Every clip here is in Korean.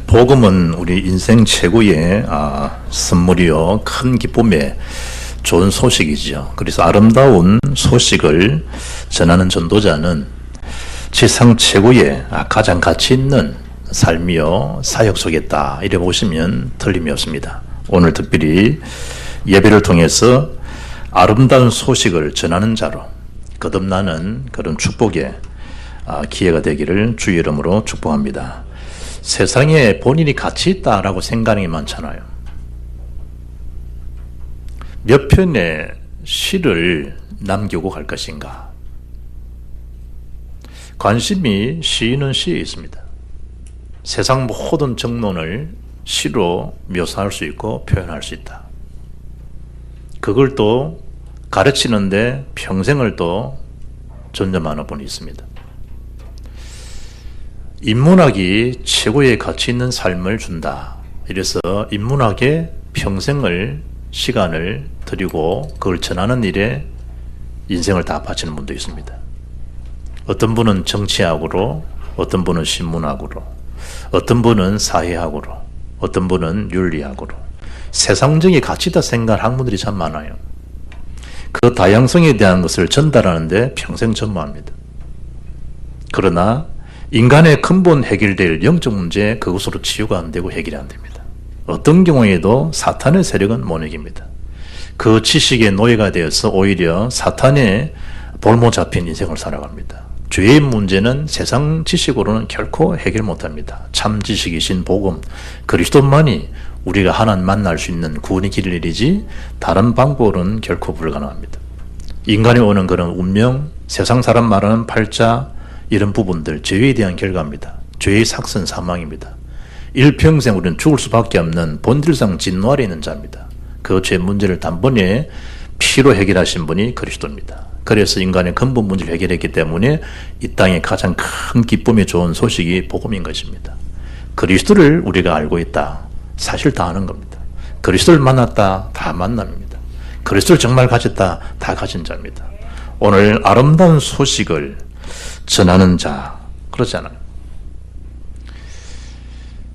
복음은 우리 인생 최고의 선물이요, 큰 기쁨의 좋은 소식이죠. 그래서 아름다운 소식을 전하는 전도자는 세상 최고의 가장 가치 있는 삶이요 사역 속에 있다, 이래 보시면 틀림이 없습니다. 오늘 특별히 예배를 통해서 아름다운 소식을 전하는 자로 거듭나는 그런 축복의 기회가 되기를 주의 이름으로 축복합니다. 세상에 본인이 가치 있다라고 생각하는 게 많잖아요. 몇 편의 시를 남기고 갈 것인가? 관심이 시인은 시에 있습니다. 세상 모든 정론을 시로 묘사할 수 있고 표현할 수 있다. 그걸 또 가르치는데 평생을 또 전념하는 분이 있습니다. 인문학이 최고의 가치 있는 삶을 준다. 이래서 인문학에 평생을 시간을 들이고 그걸 전하는 일에 인생을 다 바치는 분도 있습니다. 어떤 분은 정치학으로, 어떤 분은 신문학으로, 어떤 분은 사회학으로, 어떤 분은 윤리학으로 세상적인 가치다 생각하는 학문들이 참 많아요. 그 다양성에 대한 것을 전달하는데 평생 전무합니다. 그러나 인간의 근본 해결될 영적 문제, 그것으로 치유가 안 되고 해결이 안 됩니다. 어떤 경우에도 사탄의 세력은 못 이깁니다. 그 지식의 노예가 되어서 오히려 사탄의 볼모 잡힌 인생을 살아갑니다. 죄의 문제는 세상 지식으로는 결코 해결 못합니다. 참 지식이신 복음, 그리스도만이 우리가 하나님 만날 수 있는 구원의 길이지 다른 방법으로는 결코 불가능합니다. 인간이 오는 그런 운명, 세상 사람 말하는 팔자, 이런 부분들 죄에 대한 결과입니다. 죄의 삭선 사망입니다. 일평생 우리는 죽을 수밖에 없는 본질상 진노 아래 있는 자입니다. 그 죄 문제를 단번에 피로 해결하신 분이 그리스도입니다. 그래서 인간의 근본 문제를 해결했기 때문에 이 땅에 가장 큰 기쁨이 좋은 소식이 복음인 것입니다. 그리스도를 우리가 알고 있다, 사실 다 아는 겁니다. 그리스도를 만났다, 다 만남입니다. 그리스도를 정말 가졌다, 다 가진 자입니다. 오늘 아름다운 소식을 전하는 자, 그러잖아요.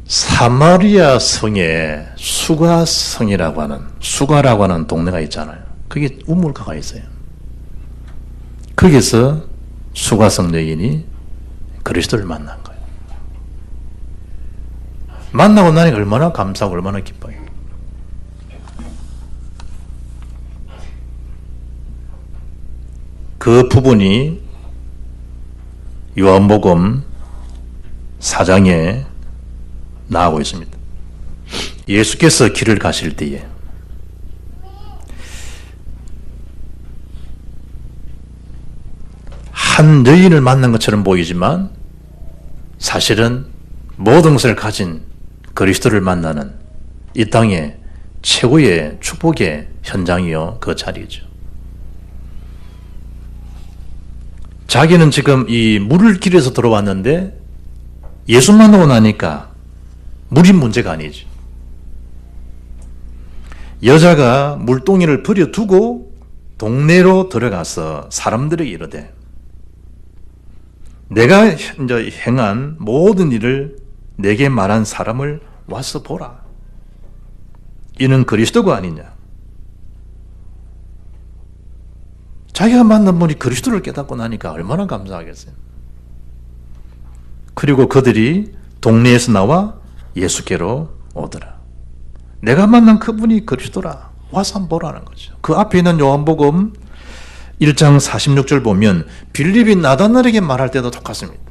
사마리아 성에 수가성이라고 하는, 수가라고 하는 동네가 있잖아요. 그게 우물가가 있어요. 거기서 수가성 여인이 그리스도를 만난 거예요. 만나고 나니까 얼마나 감사하고 얼마나 기뻐요. 그 부분이 요한복음 4장에 나오고 있습니다. 예수께서 길을 가실 때에 한 여인을 만난 것처럼 보이지만 사실은 모든 것을 가진 그리스도를 만나는 이 땅의 최고의 축복의 현장이요, 그 자리죠. 자기는 지금 이 물을 길에서 들어왔는데 예수 만나고 나니까 물이 문제가 아니죠. 여자가 물동이를 버려두고 동네로 들어가서 사람들에게 이르되 내가 이제 행한 모든 일을 내게 말한 사람을 와서 보라. 이는 그리스도가 아니냐. 자기가 만난 분이 그리스도를 깨닫고 나니까 얼마나 감사하겠어요. 그리고 그들이 동네에서 나와 예수께로 오더라. 내가 만난 그분이 그리스도라. 와서 한번 보라는 거죠. 그 앞에 있는 요한복음 1장 46절 보면 빌립이 나다나엘에게 말할 때도 똑같습니다.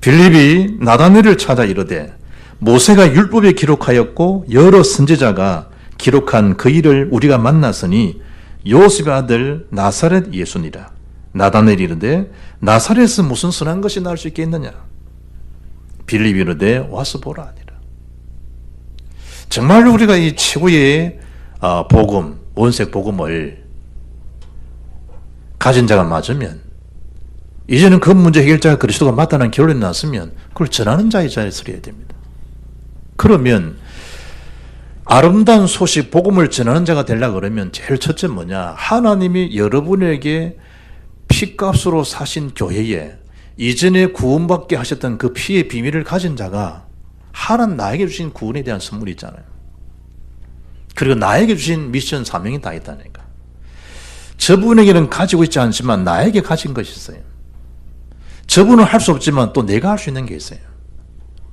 빌립이 나다나엘을 찾아 이르되 모세가 율법에 기록하였고 여러 선지자가 기록한 그 일을 우리가 만났으니 요셉의 아들 나사렛 예수니라. 나다나엘이 이르되 나사렛에서 무슨 선한 것이 나올 수 있겠느냐. 빌립이 이르되 와서 보라 하니라. 정말 우리가 이 최고의 복음, 원색 복음을 가진 자가 맞으면, 이제는 그 문제 해결자가 그리스도가 맞다는 결론이 났으면 그걸 전하는 자의 자리에 서야 됩니다. 그러면 아름다운 소식, 복음을 전하는 자가 되려고 그러면 제일 첫째 뭐냐? 하나님이 여러분에게 피값으로 사신 교회에 이전에 구원받게 하셨던 그 피의 비밀을 가진 자가 하나님 나에게 주신 구원에 대한 선물이 있잖아요. 그리고 나에게 주신 미션 사명이 다 있다니까. 저분에게는 가지고 있지 않지만 나에게 가진 것이 있어요. 저분은 할 수 없지만 또 내가 할 수 있는 게 있어요.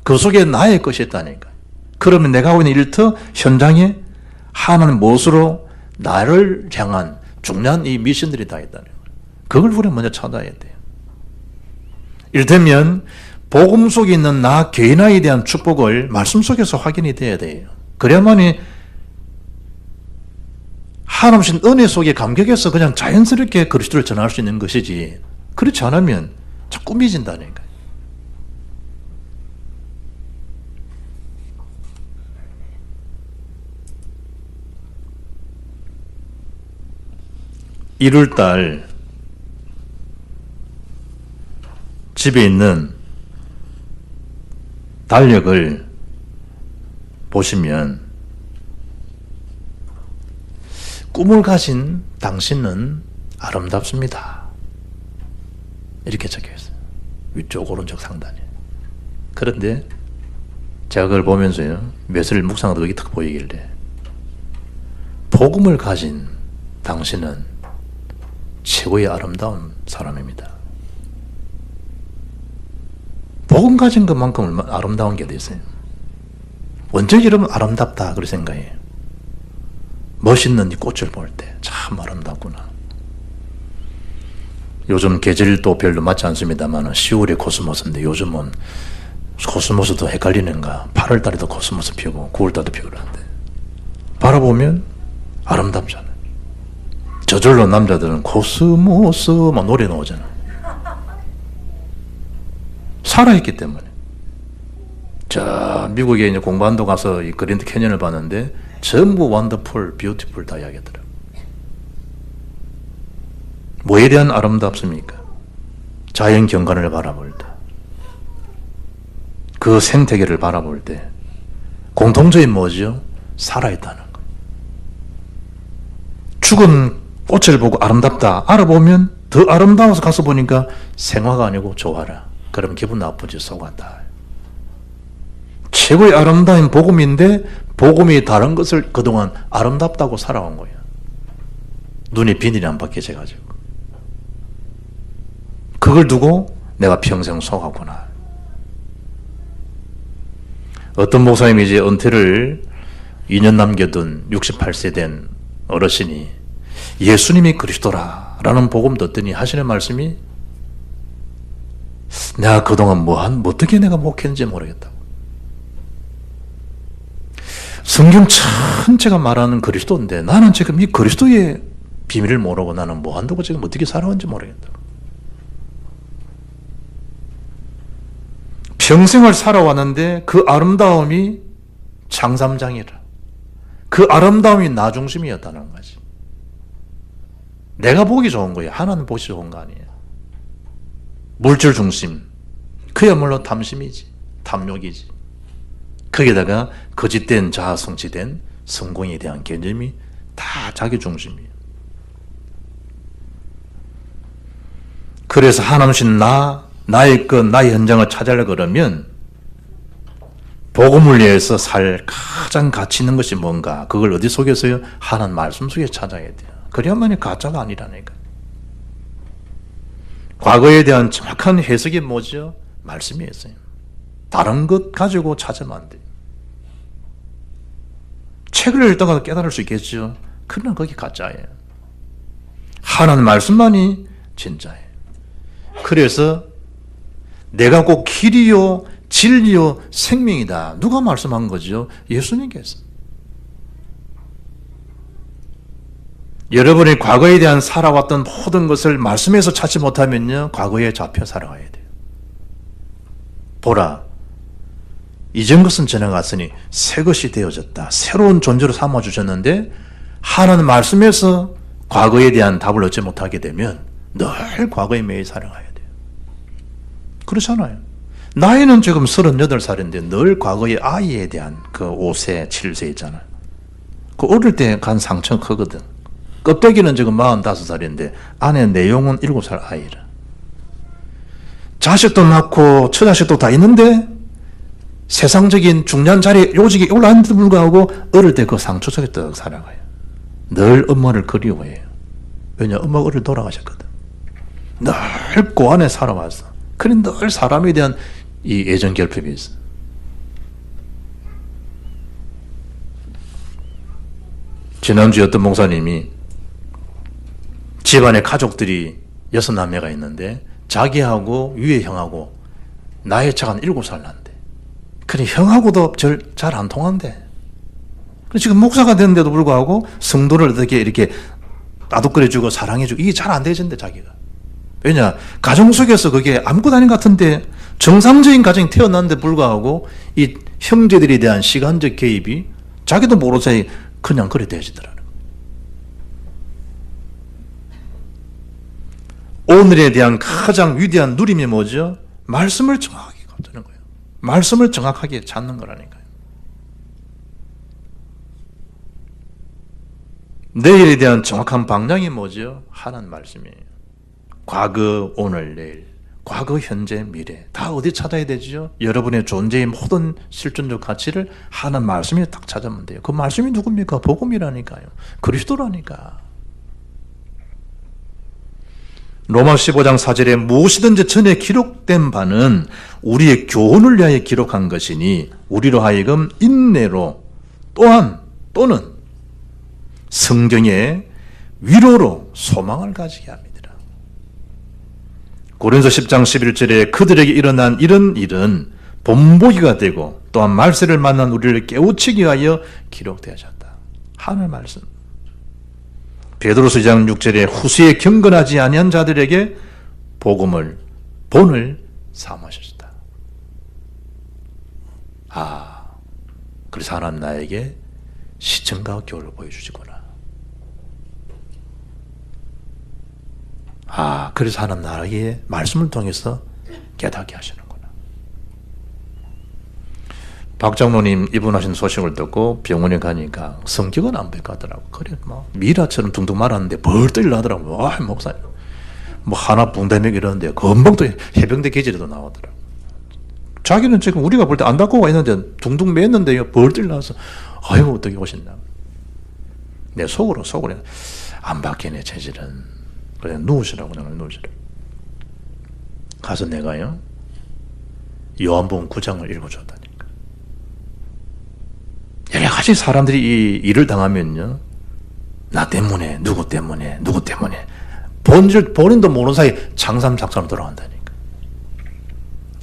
그 속에 나의 것이 있다니까. 그러면 내가 하고 있는 일터 현장에 하나님 무엇으로 나를 향한 중요한 이 미션들이 다 있다는 거예요. 그걸 우리가 먼저 찾아야 돼요. 이를테면 복음 속에 있는 나 개인에 대한 축복을 말씀 속에서 확인이 돼야 돼요. 그래야만이 하나님 신 은혜 속에 감격해서 그냥 자연스럽게 그리스도를 전할 수 있는 것이지, 그렇지 않으면 자꾸 미진다니까요. (1월달) 집에 있는 달력을 보시면 꿈을 가진 당신은 아름답습니다. 이렇게 적혀있어요. 위쪽 오른쪽 상단에. 그런데 제가 그걸 보면서요, 며칠 묵상하다 여기 딱 보이길래, 복음을 가진 당신은 최고의 아름다운 사람입니다. 복음 가진 것만큼 얼마나 아름다운 게 어디 있어요? 언제 이러면 아름답다 그렇게 생각해요. 멋있는 이 꽃을 볼 때 참 아름답구나. 요즘 계절도 별로 맞지 않습니다만 10월에 코스모스인데 요즘은 코스모스도 헷갈리는가. 8월달에도 코스모스 피우고 9월달도 피우고 그러는데 바라보면 아름답잖아요. 저절로 남자들은 코스모스 막 노래 나오잖아요. 살아있기 때문에. 자, 미국에 이제 공부한도 가서 이 그랜드 캐년을 봤는데 전부 원더풀, 뷰티풀 다 이야기하더라고요. 뭐에 대한 아름답습니까? 자연 경관을 바라볼 때, 그 생태계를 바라볼 때 공통점이 뭐죠? 살아있다는 거예요. 죽은 꽃을 보고 아름답다 알아보면 더 아름다워서 가서 보니까 생화가 아니고 조화라. 그러면 기분 나쁘지, 속았다. 최고의 아름다운 복음인데 복음이 다른 것을 그동안 아름답다고 살아온 거예요. 눈이 비늘이 안 벗겨져가지고. 그걸 두고 내가 평생 속았구나. 어떤 목사님이 이제 은퇴를 2년 남겨둔 68세 된 어르신이 예수님이 그리스도라 라는 복음 듣더니 하시는 말씀이, 내가 그동안 어떻게 내가 목했는지 모르겠다고. 성경 전체가 말하는 그리스도인데 나는 지금 이 그리스도의 비밀을 모르고 나는 뭐 한다고 지금 어떻게 살아왔는지 모르겠다고. 평생을 살아왔는데 그 아름다움이 장삼장이라. 그 아름다움이 나 중심이었다는 거지. 내가 보기 좋은 거예요. 하나는 보기 좋은 거 아니에요. 물질 중심. 그야말로 탐심이지. 탐욕이지. 거기다가 거짓된 자아 성취된 성공에 대한 개념이 다 자기 중심이에요. 그래서 하나님 나의 것, 나의 현장을 찾으려고 그러면 복음을 위해서 살 가장 가치 있는 것이 뭔가, 그걸 어디 속에서요? 하나님 말씀 속에 찾아야 돼요. 그래야만이 가짜가 아니라니까. 과거에 대한 정확한 해석이 뭐죠? 말씀이었어요. 다른 것 가지고 찾으면 안 돼요. 책을 읽다가 깨달을 수 있겠죠. 그러나 그게 가짜예요. 하나님 말씀만이 진짜예요. 그래서 내가 꼭 길이요 진리요 생명이다. 누가 말씀한 거죠? 예수님께서. 여러분이 과거에 대한 살아왔던 모든 것을 말씀에서 찾지 못하면요, 과거에 잡혀 살아가야 돼요. 보라, 이전 것은 지나갔으니 새 것이 되어졌다. 새로운 존재로 삼아주셨는데 하나님 말씀에서 과거에 대한 답을 얻지 못하게 되면 늘 과거에 매여 살아가야 돼요. 그렇잖아요. 나이는 지금 38살인데 늘 과거의 아이에 대한 그 5세, 7세 있잖아요. 그 어릴 때 간 상처 크거든. 껍데기는 지금 45살인데 안에 내용은 7살 아이라. 자식도 낳고 처자식도 다 있는데 세상적인 중요한 자리에 요직에 올라왔는데도 불구하고 어릴 때 그 상처 속에 떡 살아가요. 늘 엄마를 그리워해요. 왜냐, 엄마가 어릴 때 돌아가셨거든. 늘 그 안에 살아왔어. 그래 늘 사람에 대한 이 애정 결핍이 있어. 지난주에 어떤 목사님이 집안에 가족들이 6남매가 있는데 자기하고 위에 형하고 나이 차가 한 7살 난대. 그래 형하고도 잘 안 통한대. 지금 목사가 됐는데도 불구하고 성도를 어떻게 이렇게 따독거려주고 사랑해주고 이게 잘 안 되진대 자기가. 왜냐, 가정 속에서 그게 아무것도 아닌 것 같은데 정상적인 가정이 태어났는데 불구하고 이 형제들에 대한 시간적 개입이 자기도 모르는 사이 그냥 그래 되지더라는 거예요. 오늘에 대한 가장 위대한 누림이 뭐죠? 말씀을 정확하게 갖추는 거예요. 말씀을 정확하게 찾는 거라니까요. 내일에 대한 정확한 방향이 뭐죠? 하나님 말씀이에요. 과거, 오늘, 내일, 과거, 현재, 미래 다 어디 찾아야 되죠? 여러분의 존재의 모든 실존적 가치를 하나님 말씀에 딱 찾으면 돼요. 그 말씀이 누굽니까? 복음이라니까요. 그리스도라니까. 로마 15장 4절에 무엇이든지 전에 기록된 바는 우리의 교훈을 위하여 기록한 것이니 우리로 하여금 인내로 또는 성경의 위로로 소망을 가지게 합니다. 고린도 10장 11절에 그들에게 일어난 이런 일은 본보기가 되고 또한 말세를 만난 우리를 깨우치기 위하여 기록되어졌다. 하늘 말씀. 베드로서 2장 6절에 후세에 경건하지 아니한 자들에게 본을 삼으셨다. 그래서 하나님 나에게 시청과 교훈을 보여주시구나. 그래서 하나님 나에게 말씀을 통해서 깨닫게 하시는구나. 박 장로님 입원하신 소식을 듣고 병원에 가니까 성격은 안 변하더라고. 그래, 미라처럼 둥둥 말았는데 벌떡 일어나더라고. 목사님. 하나 붕대맥 이러는데 금방 또 해병대 계절에도 나오더라고. 자기는 지금 우리가 볼 때 안 닦고 와 있는데 둥둥 맸는데요. 벌떡 일어나서 아이고 어떻게 오셨나. 내 속으로 안 바뀌네 체질은. 그래 누우시라고 내가 누우시라고. 가서 내가요 요한복음 9장을 읽어줬다니까. 여러 가지 사람들이 이 일을 당하면요, 나 때문에 누구 때문에 본인도 모르는 사이 장삼작사로 돌아간다니까.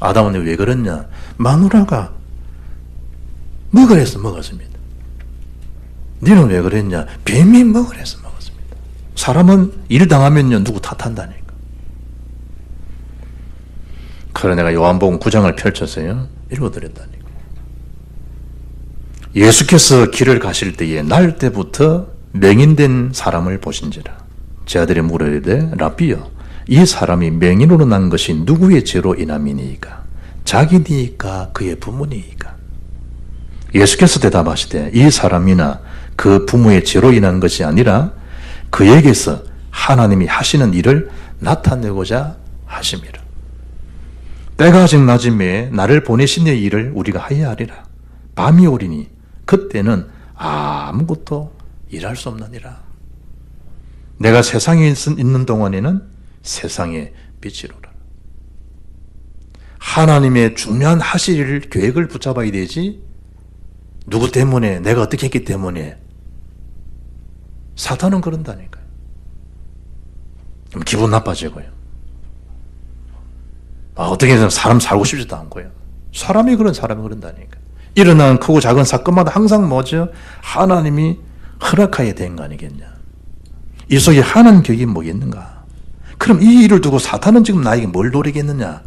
아담은 왜 그랬냐? 마누라가 먹었습니다. 너는 왜 그랬냐? 뱀이 먹으랬습니다. 사람은 일 당하면요 누구 탓한다니까. 그래 내가 요한복음 9장을 펼쳐서요 읽어드렸다니까. 예수께서 길을 가실 때에 날 때부터 맹인된 사람을 보신지라. 제 아들이 물으되 라비여 이 사람이 맹인으로 난 것이 누구의 죄로 인함이니이까? 자기니이까 그의 부모니이까? 예수께서 대답하시되 이 사람이나 그 부모의 죄로 인한 것이 아니라 그에게서 하나님이 하시는 일을 나타내고자 하심이라. 때가 아직 낮음에 나를 보내신 이의 일을 우리가 하여야 하리라. 밤이 오리니 그때는 아무것도 일할 수 없느니라. 내가 세상에 있는 동안에는 세상의 빛이로라. 하나님의 중요한 하실 일 계획을 붙잡아야 되지, 누구 때문에 내가 어떻게 했기 때문에. 사탄은 그런다니까요. 기분 나빠지고요. 어떻게 해서 사람 살고 싶지도 않고요. 사람이 그런다니까. 일어난 크고 작은 사건마다 항상 뭐죠? 하나님이 허락하게 된 거 아니겠냐. 이 속에 하나님 격이 뭐겠는가. 그럼 이 일을 두고 사탄은 지금 나에게 뭘 노리겠느냐.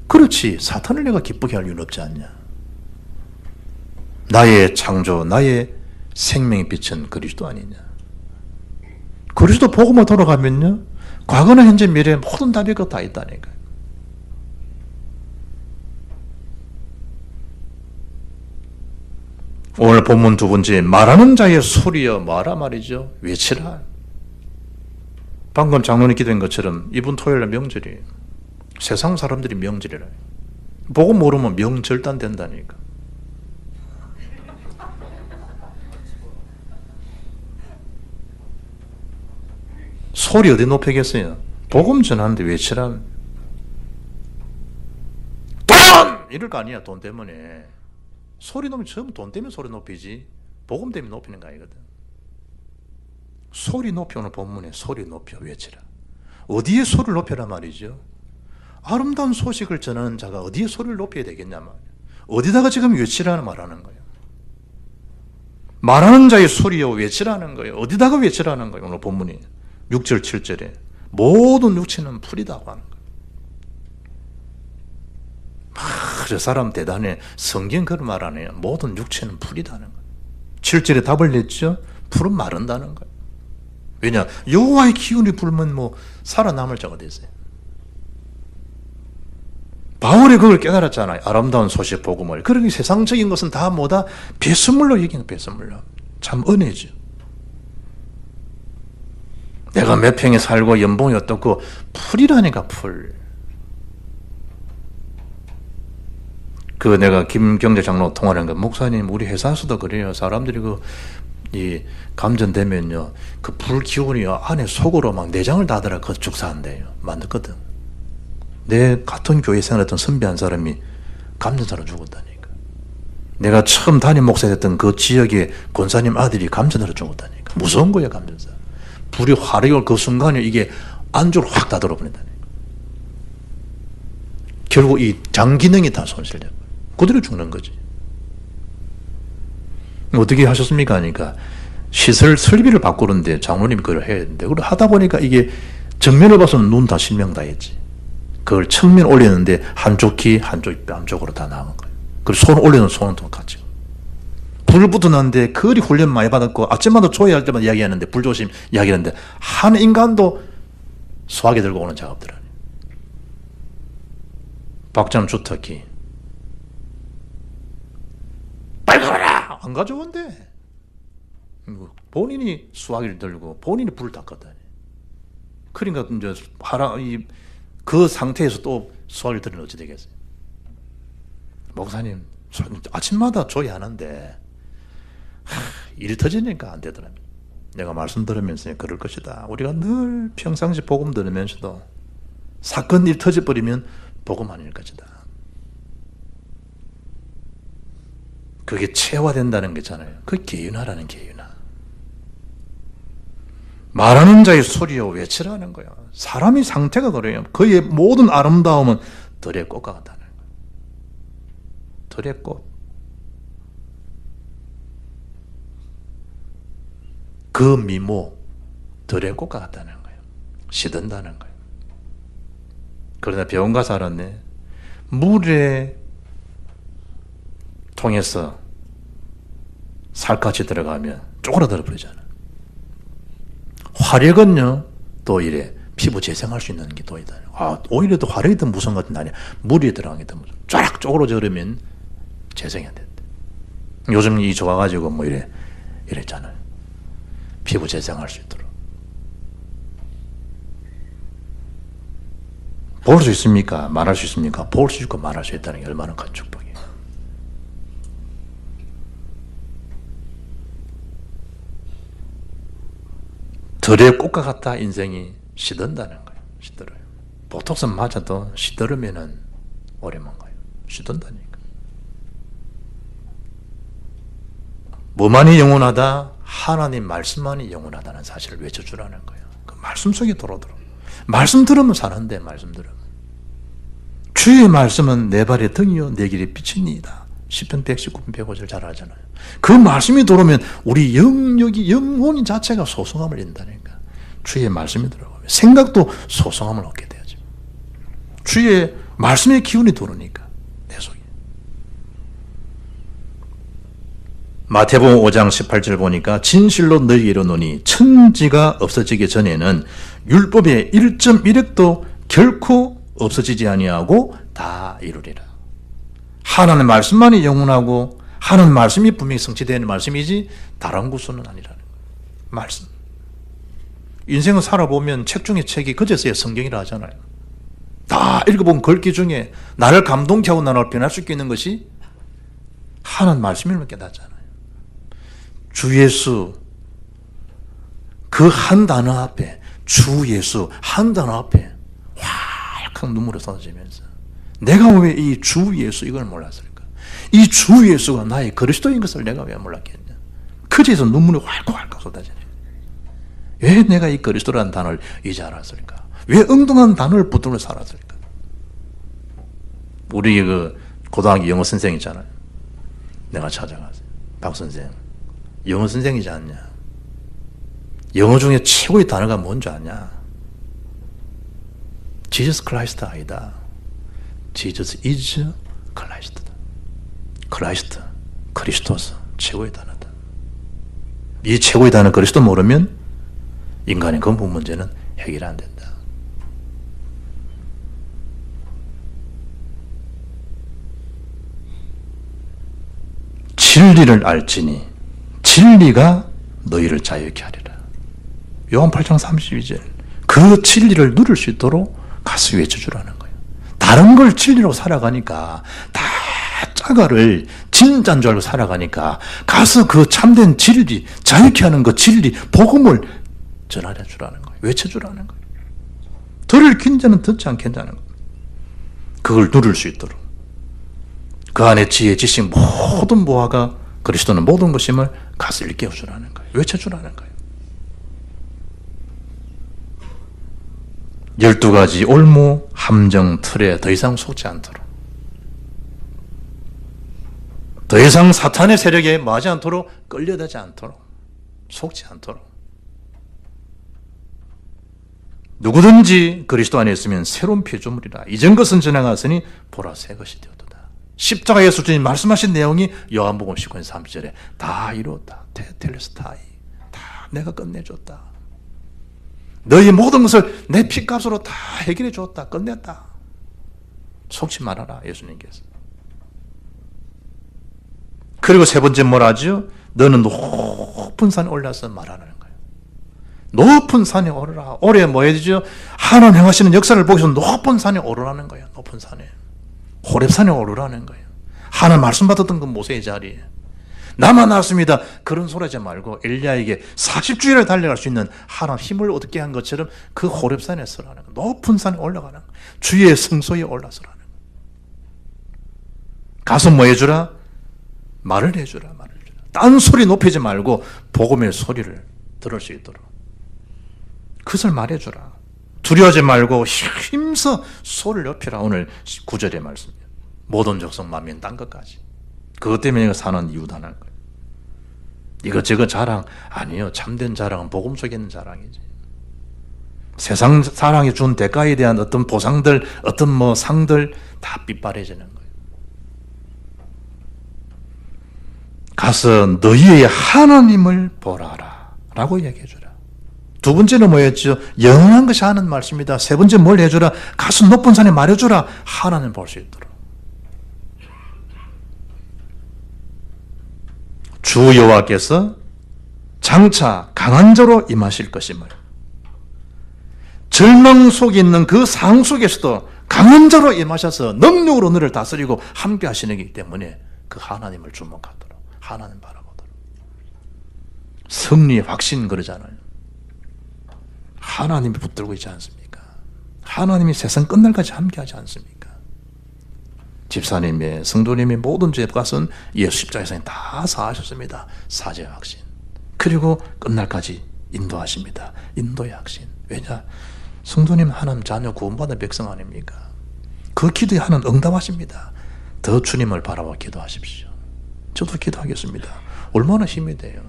그렇지, 사탄을 내가 기쁘게 할 이유는 없지 않냐. 나의 창조, 나의 생명의 빛은 그리스도 아니냐. 그리스도 복음으로 돌아가면요 과거나 현재 미래 모든 답이 그 다 있다니까요. 오늘 본문 두 번째, 말하는 자의 소리여 뭐라 말이죠? 외치라. 방금 장로님 기도한 것처럼 이번 토요일날 명절이에요. 세상 사람들이 명절이라. 복음 모르면 명절단 된다니까. 소리 어디 높이겠어요? 복음 전하는데 외치라면. 돈! 이럴 거 아니야, 돈 때문에. 소리 높이면 처음 돈 때문에 소리 높이지, 복음 때문에 높이는 거 아니거든. 소리 높여, 오늘 본문에 소리 높여 외치라. 어디에 소리를 높여라 말이죠? 아름다운 소식을 전하는 자가 어디에 소리를 높여야 되겠냐 말이야. 어디다가 지금 외치라는 말하는 거예요. 말하는 자의 소리요 외치라는 거예요. 어디다가 외치라는 거예요. 오늘 본문이 6절 7절에 모든 육체는 풀이다고 하는 거예요. 저 사람 대단해. 성경 그런 말 안 해요. 모든 육체는 풀이다는 거예요. 7절에 답을 냈죠. 풀은 마른다는 거예요. 왜냐? 여호와의 기운이 불면 뭐 살아남을 자가 됐어요. 바울이 그걸 깨달았잖아요. 아름다운 소식 복음을. 그러니 세상적인 것은 다 뭐다? 배설물로 여기는 배설물로. 참 은혜죠. 내가 몇 평에 살고 연봉이 어떻고, 풀이라니까 풀. 그 내가 김경재 장로 통화하는 거, 목사님 우리 회사에서도 그래요. 사람들이 이 감전되면요, 그 불 기운이 안에 속으로 막 내장을 다더라 그 축사한대요. 만들거든. 내 같은 교회 생활했던 선배 한 사람이 감전사로 죽었다니까. 내가 처음 담임 목사였던 그 지역의 권사님 아들이 감전사로 죽었다니까. 무서운 거예요, 감전사. 불이 화력을 그 순간에 이게 안쪽으로 확 다 들어버린다니까. 결국 이 장 기능이 다 손실되고 그대로 죽는 거지. 어떻게 하셨습니까? 하니까 시설 설비를 바꾸는데 장로님이 그걸 해야 되는데, 그걸 하다 보니까 이게 정면을 봐서는 눈 다 실명 다 했지. 그걸 측면 올리는데 한쪽 귀, 한쪽 뺨쪽으로 다 나간 거예요. 그리고 손 올리는 손은 똑같이. 불 붙어놨는데 그리 훈련 많이 받았고 아침마다 조회할 때마다 이야기하는데, 불조심 이야기하는데, 한 인간도 소화기 들고 오는 작업들 아니에요. 박장 주특기 빨리 가라! 안 가져온대. 본인이 수화기를 들고 본인이 불을 닦았다니. 그러니까 이제 그 상태에서 또 수화기를 들으면 어찌 되겠어요? 목사님 아침마다 조회하는데 일이 터지니까 안 되더라고요. 내가 말씀 들으면서 그럴 것이다. 우리가 늘 평상시 복음 들으면서도 사건 일 터져버리면 복음 아닐 것이다. 그게 체화된다는 거잖아요. 그 개윤화라는 개윤화. 말하는 자의 소리요 외치라는 거야. 사람이 상태가 그래요. 그의 모든 아름다움은 들의 꽃과 같다는 거예요. 들의 꽃. 그 미모, 들의 꽃과 같다는 거예요. 시든다는 거예요. 그러나 병원 가서 알았네. 물에 통해서 살갗이 들어가면 쪼그라들어 버리잖아. 화력은요, 또 이래 피부 재생할 수 있는 게 또 있다. 오히려 더 화력이 더 무서운 것 같은데 아니야. 물이 들어간 게 더 무서워. 쫙 쪼그러져버리면 재생이 안 된대. 요즘 이 좋아가지고 뭐 이랬잖아요. 피부 재생할 수 있도록. 볼 수 있습니까? 말할 수 있습니까? 볼 수 있고 말할 수 있다는 게 얼마나 큰 축복이에요. 들의 꽃과 같다. 인생이 시든다는 거예요. 시들어요. 보톡스 맞아도 시들으면은 오래만 가요. 시든다니까. 뭐만이 영원하다? 하나님 말씀만이 영원하다는 사실을 외쳐주라는 거예요. 그 말씀 속에 들어들어. 말씀 들으면 사는데, 말씀 들으면. 주의 말씀은 내 발의 등이요 내 길의 빛이니이다. 시편 119편 105절 잘 알잖아요. 그 말씀이 들어오면 우리 영역이, 영혼 자체가 소성함을 잃는다니까. 주의 말씀이 들어가면 생각도 소성함을 얻게 되죠. 주의 말씀의 기운이 들어오니까 내 속에. 마태복음 5장 18절 보니까 진실로 너희에게 이르노니 천지가 없어지기 전에는 율법의 1.1획도 결코 없어지지 아니하고 다 이루리라. 하나님의 말씀만이 영원하고 하나님의 말씀이 분명히 성취되는 말씀이지 다른 구수는 아니라는 거예요. 말씀. 인생을 살아보면 책 중에 책이 그제서야 성경이라 하잖아요. 다 읽어본 글귀 중에 나를 감동케 하고 나를 변화시키고 있는 것이 하나님 말씀임을 깨닫잖아요. 주 예수 그 한 단어 앞에, 주 예수 한 단어 앞에 활칵 눈물이 쏟아지면서 내가 왜 이 주 예수 이걸 몰랐을까? 이 주 예수가 나의 그리스도인 것을 내가 왜 몰랐겠냐? 그제서 눈물이 활컥활컥 쏟아지네. 왜 내가 이 그리스도라는 단어를 이제 알았을까? 왜 엉뚱한 단어를 붙들고 살았을까? 우리 그 고등학교 영어 선생 있잖아요. 내가 찾아가서 박 선생, 영어 선생이지 않냐? 영어 중에 최고의 단어가 뭔지 아냐? Jesus Christ 아니다. Jesus is Christ. 크라이스트, 그리스도서 최고의 단어다. 이 최고의 단어 그리스도 모르면 인간의 근본 문제는 해결이 안 된다. 진리를 알지니 진리가 너희를 자유케 하리라. 요한 8장 32절. 그 진리를 누릴 수 있도록 가서 외쳐주라는 거예요. 다른 걸 진리로 살아가니까 다 짜가를 진짜인 줄 알고 살아가니까 가서 그 참된 진리, 자유케 하는 그 진리, 복음을 전하려 주라는 거예요. 외쳐주라는 거예요. 들을 긴자는 듣지 않겠다는 거예요. 그걸 누릴 수 있도록. 그 안에 지혜, 지식, 모든 보화가 그리스도는 모든 것임을 가서 일깨워주라는 거예요. 외쳐주라는 거예요. 12가지 올무, 함정, 틀에 더 이상 속지 않도록. 더 이상 사탄의 세력에 뭐하지 않도록, 끌려다지 않도록, 속지 않도록. 누구든지 그리스도 안에 있으면 새로운 피조물이라. 이전 것은 지나갔으니 보라 새 것이 되었도다. 십자가에서 주님 말씀하신 내용이 요한복음 19장 30절에 다 이루었다. 테텔레스타이. 다 내가 끝내줬다. 너희 모든 것을 내 피값으로 다 해결해 줬다. 끝냈다. 속지 말아라. 예수님께서. 그리고 세 번째 뭘 하죠? 너는 높은 산에 올라서 말하는 거예요. 높은 산에 오르라. 올해 뭐 해야 되죠? 하나님 행하시는 역사를 보기 위해서 높은 산에 오르라는 거예요. 높은 산에. 호렙산에 오르라는 거예요. 하나님 말씀 받았던 그 모세의 자리에. 나만 나왔습니다. 그런 소리 하지 말고 엘리야에게 40주일을 달려갈 수 있는 하나님 힘을 얻게 한 것처럼 그 호렙산에 서라는 거예요. 높은 산에 올라가는 거예요. 주의 성소에 올라서라는 거예요. 가서 뭐 해주라? 말을 해주라. 말을 해주라. 딴 소리 높이지 말고 복음의 소리를 들을 수 있도록 그것을 말해주라. 두려워하지 말고 힘써 소리를 높이라. 오늘 9절의 말씀이에요. 모든 족속 만민 딴 것까지. 그것 때문에 내가 사는 이유도 하나인 거예요. 이것저것 자랑 아니에요. 참된 자랑은 복음 속에 있는 자랑이지. 세상 사랑이 준 대가에 대한 어떤 보상들, 어떤 뭐 상들 다 빗바래지는 거예요. 가서 너희의 하나님을 보라라 라고 얘기해 주라. 두 번째는 뭐였죠? 영원한 것이 하는 말씀이다. 세 번째 뭘 해주라? 가서 높은 산에 말해주라. 하나님 볼 수 있도록. 주 여호와께서 장차 강한 자로 임하실 것임을, 절망 속에 있는 그 상황 속에서도 강한 자로 임하셔서 능력으로 너를 다스리고 함께 하시는 것이기 때문에 그 하나님을 주목하도록, 하나님 바라보도록. 승리의 확신 그러잖아요. 하나님이 붙들고 있지 않습니까? 하나님이 세상 끝날까지 함께 하지 않습니까? 집사님의, 성도님의 모든 죄값은 예수 십자가에서 다 사하셨습니다. 사죄의 확신. 그리고 끝날까지 인도하십니다. 인도의 확신. 왜냐? 성도님 하나님 자녀 구원받은 백성 아닙니까? 그 기도에 하나님 응답하십니다. 더 주님을 바라봐 기도하십시오. 저도 기도하겠습니다. 얼마나 힘이 돼요.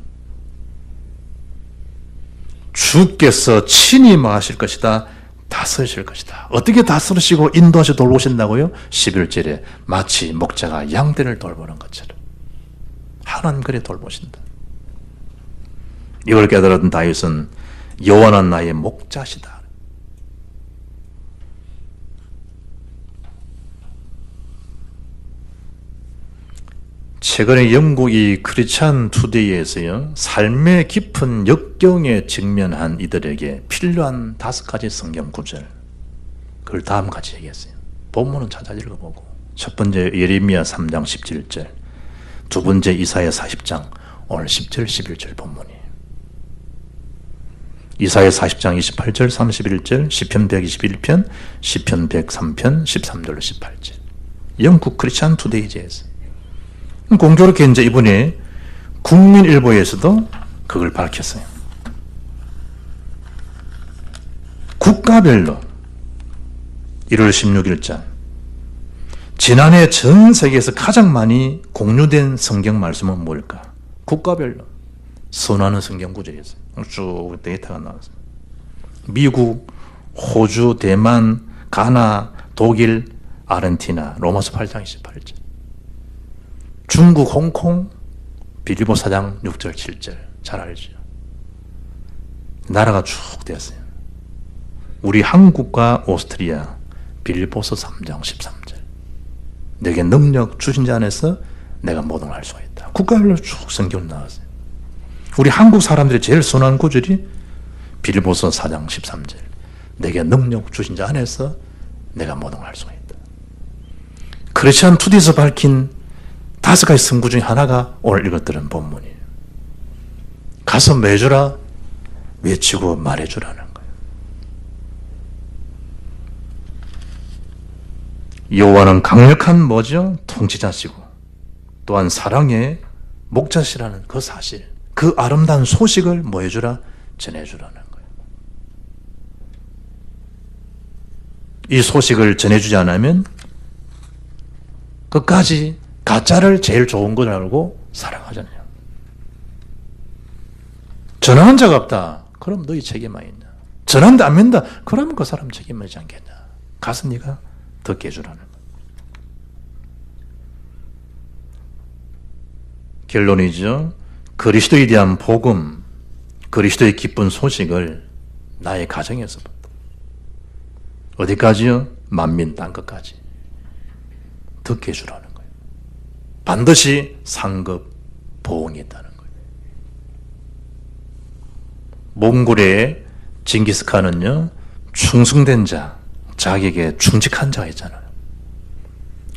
주께서 친히 임하실 것이다. 다스리실 것이다. 어떻게 다스리시고 인도하시 돌보신다고요? 11절에 마치 목자가 양떼를 돌보는 것처럼 하나님 그리 돌보신다. 이걸 깨달은 다윗은 여호와는 나의 목자시다. 최근에 영국이 크리스찬 투데이에서요, 삶의 깊은 역경에 직면한 이들에게 필요한 5가지 성경 구절, 그걸 다음같이 얘기했어요. 본문은 찾아 읽어보고, 첫 번째 예레미야 3장 17절, 두 번째 이사야 40장 오늘 10절 11절 본문이에요. 이사야 40장 28절 31절, 시편 121편, 시편 103편 13절로 18절. 영국 크리스찬 투데이즈에서 공교롭게 이제 이번에 국민일보에서도 그걸 밝혔어요. 국가별로 1월 16일자 지난해 전 세계에서 가장 많이 공유된 성경 말씀은 뭘까? 국가별로 선호하는 성경 구절이었어요. 쭉 데이터가 나왔어요. 미국, 호주, 대만, 가나, 독일, 아르헨티나, 로마서 8장 28절. 중국, 홍콩, 빌립보 4장 6절 7절. 잘 알죠. 나라가 쭉 되었어요. 우리 한국과 오스트리아, 빌립보서 3장 13절. 내게 능력 주신 자 안에서 내가 모든 걸 할 수가 있다. 국가별로 쭉 성경 나왔어요. 우리 한국 사람들이 제일 선호하는 구절이 빌립보서 4장 13절. 내게 능력 주신 자 안에서 내가 모든 걸 할 수가 있다. 크리스천 투디에서 밝힌 5가지 성구 중에 하나가 오늘 읽었던 본문이에요. 가서 매주라 외치고 말해주라는 거예요. 여호와는 강력한 뭐죠? 통치자시고 또한 사랑의 목자시라는 그 사실, 그 아름다운 소식을 뭐 해주라? 전해주라는 거예요. 이 소식을 전해주지 않으면 끝까지 가짜를 제일 좋은 걸 알고 사랑하잖아요. 전하는 자가 없다. 그럼 너희 책임만 있냐? 전하는데 안 믿는다. 그러면 그 사람 책임하지 않겠냐? 가서 네가 듣게 해주라는 거예요. 결론이죠. 그리스도에 대한 복음, 그리스도의 기쁜 소식을 나의 가정에서부터 어디까지요? 만민 땅끝까지 듣게 해주라는 거예요. 반드시 상급 보응이 있다는 거예요. 몽골의 징기스칸은요, 충성된 자, 자기에게 충직한 자가 있잖아요.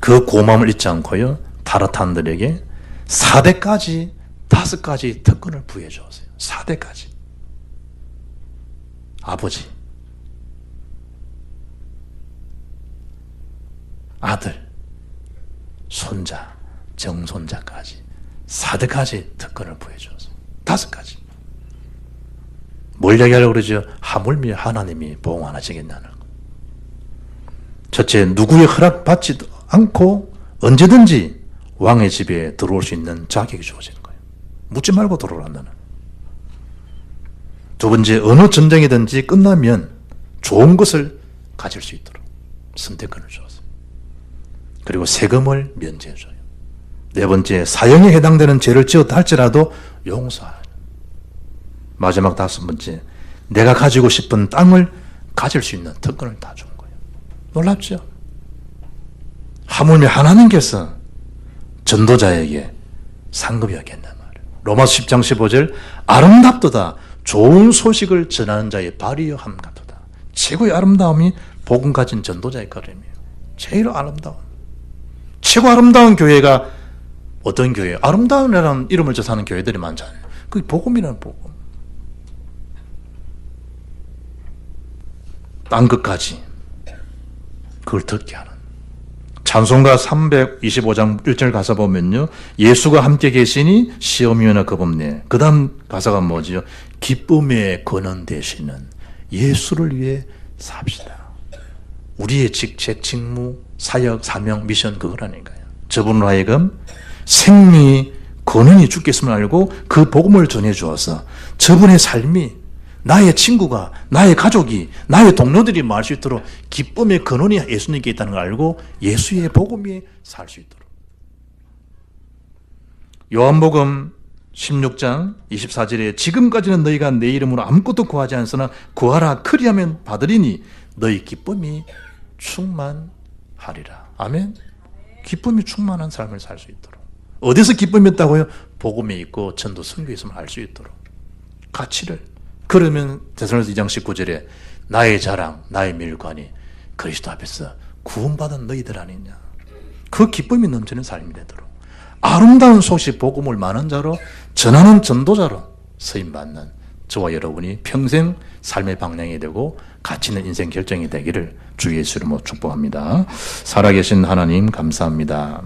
그 고마움을 잊지 않고요, 타르탄들에게 4대까지 5가지 특권을 부여해 주었어요. 4대까지. 아버지, 아들, 손자, 정손자까지 4대까지 특권을 부여해 주었어요. 5가지. 뭘 얘기하려고 그러죠? 하물며 하나님이 보응하시겠냐는 거. 첫째, 누구의 허락받지도 않고 언제든지 왕의 집에 들어올 수 있는 자격이 주어지는 거예요. 묻지 말고 들어오란다는. 두 번째, 어느 전쟁이든지 끝나면 좋은 것을 가질 수 있도록 선택권을 주었어요. 그리고 세금을 면제해줘요. 네 번째, 사형에 해당되는 죄를 지었다 할지라도 용서하요. 마지막 5번째, 내가 가지고 싶은 땅을 가질 수 있는 특권을 다 준 거예요. 놀랍죠? 하물며 하나님께서 전도자에게 상급이었겠단 말이에요. 로마서 10장 15절, 아름답도다 좋은 소식을 전하는 자의 발이여 함 같도다. 최고의 아름다움이 복음 가진 전도자의 걸음이에요. 제일 아름다운, 최고 아름다운 교회가 어떤 교회예요? 아름다운이라는 이름을 져 사는 교회들이 많잖아요. 그게 복음이라는 복음. 땅끝까지 그걸 듣게 하는. 찬송가 325장 1절 가사 보면요, 예수가 함께 계시니 시험이나 겁없네. 그 다음 가사가 뭐지요? 기쁨의 근원 되시는 예수를 위해 삽시다. 우리의 직책, 직무, 사역, 사명, 미션 그거라니까요. 저분으로 하여금 생명이 근원이 주께서만 알고 그 복음을 전해주어서 저분의 삶이, 나의 친구가, 나의 가족이, 나의 동료들이 말할 수 있도록 기쁨의 근원이 예수님께 있다는 걸 알고 예수의 복음이 살 수 있도록. 요한복음 16장 24절에 지금까지는 너희가 내 이름으로 아무것도 구하지 않으나 구하라 그리하면 받으리니 너희 기쁨이 충만하리라. 아멘. 기쁨이 충만한 삶을 살 수 있도록. 어디서 기쁨이 있다고요? 복음에 있고 전도 선교에 있으면 알 수 있도록. 가치를. 그러면 데살로니가 2장 19절에 나의 자랑, 나의 밀관이 그리스도 앞에서 구원받은 너희들 아니냐. 그 기쁨이 넘치는 삶이 되도록 아름다운 소식 복음을 많은 자로 전하는 전도자로 쓰임받는 저와 여러분이 평생 삶의 방향이 되고 가치 있는 인생 결정이 되기를 주 예수 이름으로 축복합니다. 살아계신 하나님 감사합니다.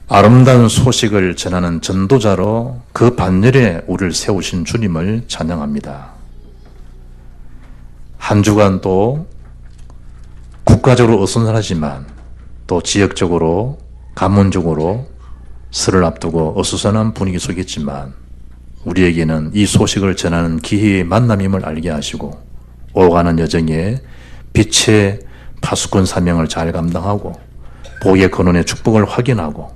아름다운 소식을 전하는 전도자로 그 반열에 우리를 세우신 주님을 찬양합니다. 한 주간 또 국가적으로 어수선하지만 또 지역적으로 가문적으로 설을 앞두고 어수선한 분위기 속이지만 우리에게는 이 소식을 전하는 기회의 만남임을 알게 하시고 오가는 여정에 빛의 파수꾼 사명을 잘 감당하고 복의 근원의 축복을 확인하고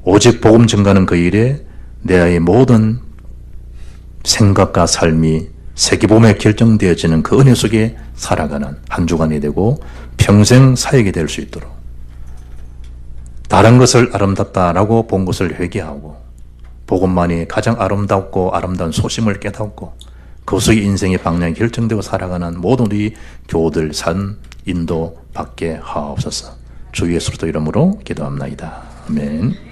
오직 복음 전가는 그 일에 내의 모든 생각과 삶이 세계복음에 결정되어지는 그 은혜 속에 살아가는 한 주간이 되고 평생 사역이 될 수 있도록 다른 것을 아름답다라고 본 것을 회개하고 복음만이 가장 아름답고 아름다운 소심을 깨닫고 그것의 인생의 방향이 결정되고 살아가는 모든 우리 교우들 산 인도 받게 하옵소서. 주 예수의 이름으로 기도합나이다. 아멘.